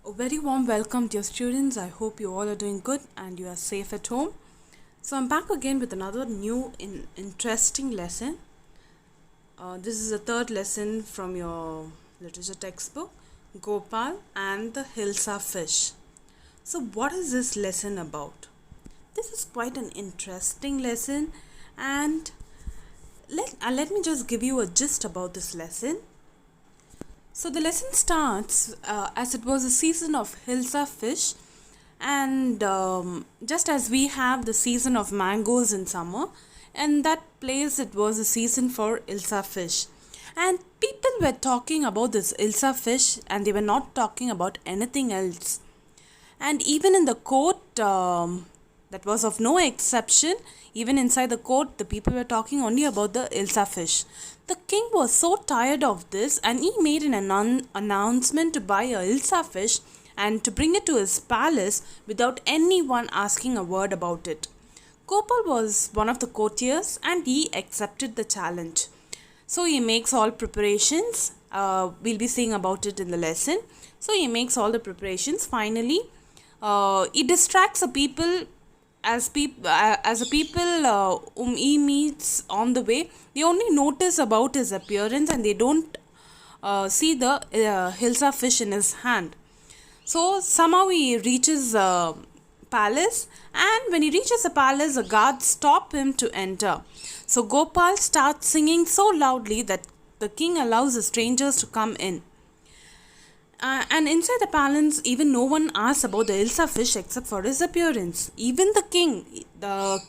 A very warm welcome, dear students. I hope you all are doing good and you are safe at home. So, I'm back again with another new interesting lesson. This is the third lesson from your literature textbook, Gopal and the Hilsa fish. So, what is this lesson about? This is quite an interesting lesson, and let me just give you a gist about this lesson. So the lesson starts as it was a season of Hilsa fish, and just as we have the season of mangoes in summer, in that place it was a season for Hilsa fish. And people were talking about this Hilsa fish, and they were not talking about anything else. And even in the court, that was of no exception. Even inside the court, the people were talking only about the Hilsa fish. The king was so tired of this, and he made an announcement to buy a Hilsa fish and to bring it to his palace without anyone asking a word about it. Gopal was one of the courtiers, and he accepted the challenge. So he makes all preparations. We'll be seeing about it in the lesson. So he makes all the preparations. Finally, he distracts the people as a people whom he meets on the way. They only notice about his appearance, and they don't see the Hilsa fish in his hand. So somehow he reaches palace, and when he reaches the palace, the guards stop him to enter. So Gopal starts singing so loudly that the king allows the strangers to come in. And inside the palace, even no one asks about the Hilsa fish except for his appearance. Even the king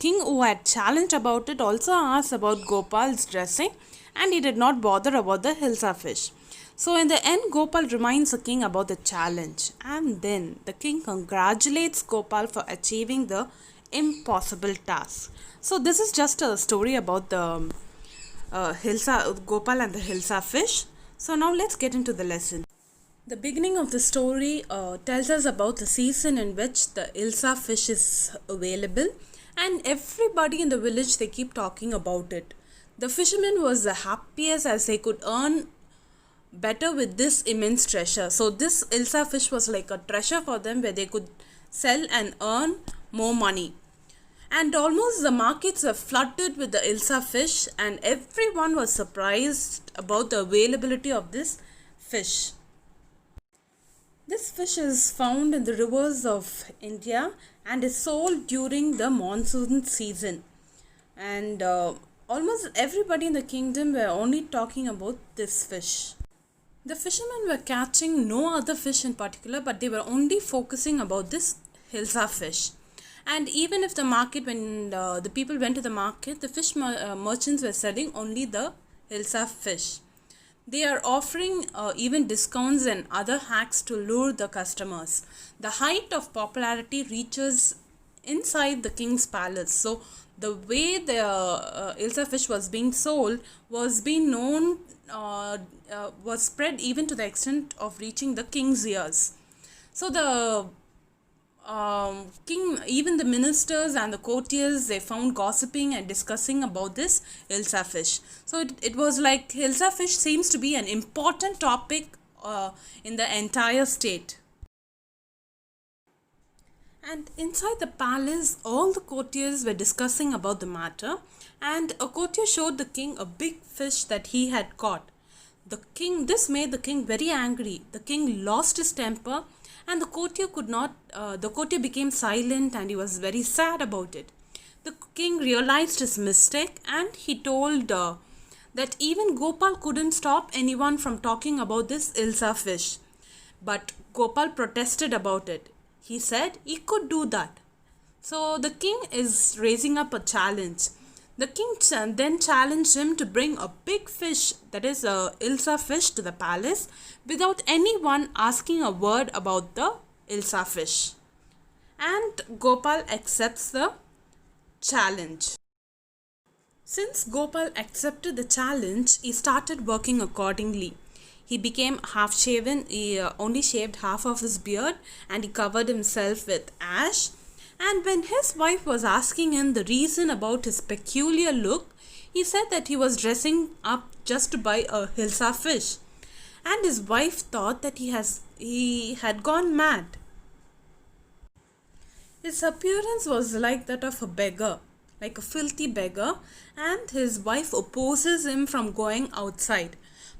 who had challenged about it, also asked about Gopal's dressing, and he did not bother about the Hilsa fish. So in the end, Gopal reminds the king about the challenge, and then the king congratulates Gopal for achieving the impossible task. So this is just a story about the Gopal and the Hilsa fish. So now let's get into the lesson. The beginning of the story tells us about the season in which the Hilsa fish is available, and everybody in the village, they keep talking about it. The fisherman was the happiest as they could earn better with this immense treasure. So this Hilsa fish was like a treasure for them where they could sell and earn more money. And almost the markets were flooded with the Hilsa fish, and everyone was surprised about the availability of this fish. This fish is found in the rivers of India and is sold during the monsoon season. And almost everybody in the kingdom were only talking about this fish. The fishermen were catching no other fish in particular, but they were only focusing about this Hilsa fish. And even if the market, when the people went to the market, the fish merchants were selling only the Hilsa fish. They are offering even discounts and other hacks to lure the customers. The height of popularity reaches inside the king's palace. So the way the Hilsa fish was being sold was being known, was spread even to the extent of reaching the king's ears. So the king, even the ministers and the courtiers, they found gossiping and discussing about this Hilsa fish. So it was like Hilsa fish seems to be an important topic in the entire state. And inside the palace, all the courtiers were discussing about the matter, and a courtier showed the king a big fish that he had caught. This made the king very angry. The king lost his temper, and the courtier became silent, and he was very sad about it. The king realized his mistake, and he told that even Gopal couldn't stop anyone from talking about this Hilsa fish. But Gopal protested about it. He said he could do that. So the king is raising up a challenge. The king then challenged him to bring a big fish, that is a Hilsa fish, to the palace without anyone asking a word about the Hilsa fish. And Gopal accepts the challenge. Since Gopal accepted the challenge, he started working accordingly. He became half shaven, he only shaved half of his beard, and he covered himself with ash. And when his wife was asking him the reason about his peculiar look, he said that he was dressing up just to buy a Hilsa fish. And his wife thought that he had gone mad. His appearance was like that of a beggar, like a filthy beggar, and his wife opposes him from going outside.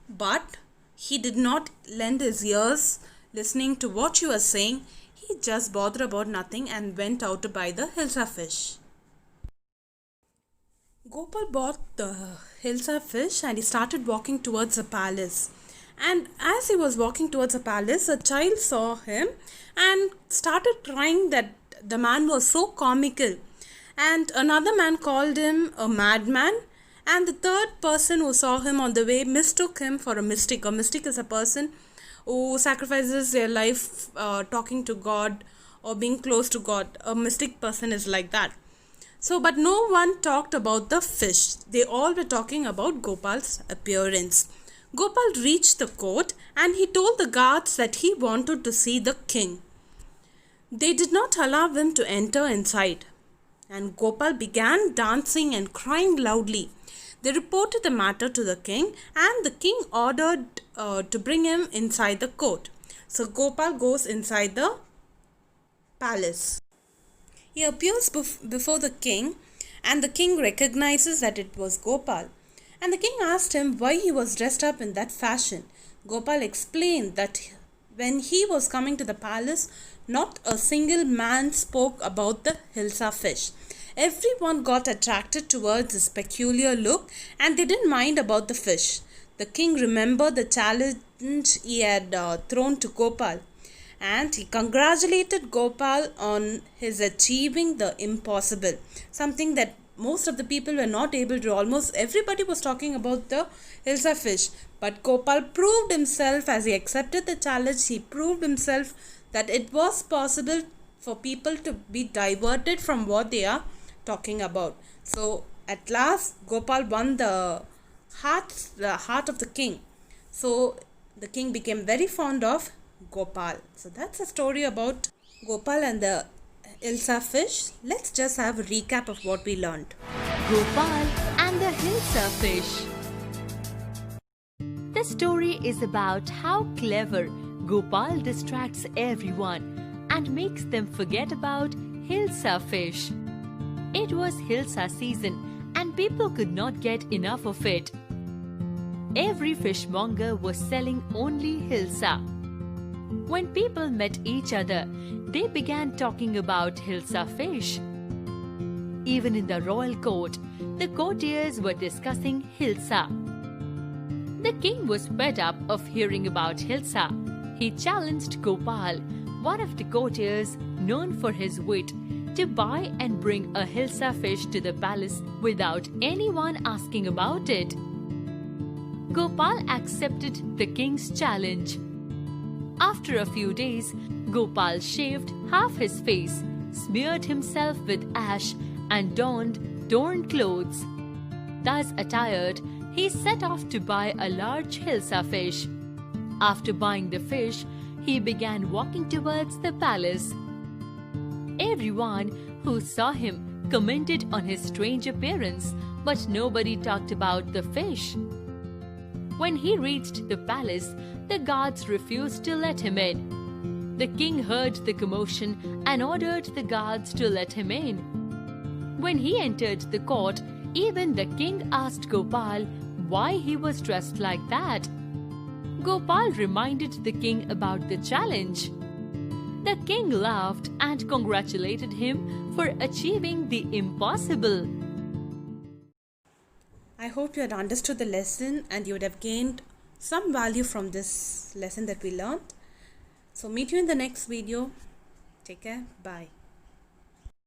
But he did not lend his ears listening to what she was saying. He just bothered about nothing and went out to buy the Hilsa fish. Gopal bought the Hilsa fish and he started walking towards the palace. And as he was walking towards the palace, a child saw him and started crying that the man was so comical. And another man called him a madman. And the third person who saw him on the way mistook him for a mystic. A mystic is a person who sacrifices their life talking to God or being close to God. A mystic person is like that. So, but no one talked about the fish. They all were talking about Gopal's appearance. Gopal reached the court and he told the guards that he wanted to see the king. They did not allow him to enter inside. And Gopal began dancing and crying loudly. They reported the matter to the king and the king ordered to bring him inside the court. So Gopal goes inside the palace. He appears before the king and the king recognizes that it was Gopal. And the king asked him why he was dressed up in that fashion. Gopal explained that when he was coming to the palace, not a single man spoke about the Hilsa fish. Everyone got attracted towards his peculiar look and they didn't mind about the fish. The king remembered the challenge he had thrown to Gopal. And he congratulated Gopal on his achieving the impossible. Something that most of the people were not able to. Almost everybody was talking about the Hilsa fish. But Gopal proved himself as he accepted the challenge. He proved himself that it was possible for people to be diverted from what they are talking about. So at last Gopal won the heart of the king. So the king became very fond of Gopal. So that's a story about Gopal and the Hilsa fish. Let's just have a recap of what we learned. Gopal and the Hilsa fish. The story is about how clever Gopal distracts everyone and makes them forget about Hilsa fish. It was Hilsa season and people could not get enough of it. Every fishmonger was selling only Hilsa. When people met each other, they began talking about Hilsa fish. Even in the royal court, the courtiers were discussing Hilsa. The king was fed up of hearing about Hilsa. He challenged Gopal, one of the courtiers known for his wit, to buy and bring a Hilsa fish to the palace without anyone asking about it. Gopal accepted the king's challenge. After a few days, Gopal shaved half his face, smeared himself with ash and donned torn clothes. Thus attired, he set off to buy a large Hilsa fish. After buying the fish, he began walking towards the palace. Everyone who saw him commented on his strange appearance, but nobody talked about the fish. When he reached the palace, the guards refused to let him in. The king heard the commotion and ordered the guards to let him in. When he entered the court, even the king asked Gopal why he was dressed like that. Gopal reminded the king about the challenge. The king laughed and congratulated him for achieving the impossible. I hope you had understood the lesson and you would have gained some value from this lesson that we learned. So meet you in the next video. Take care. Bye.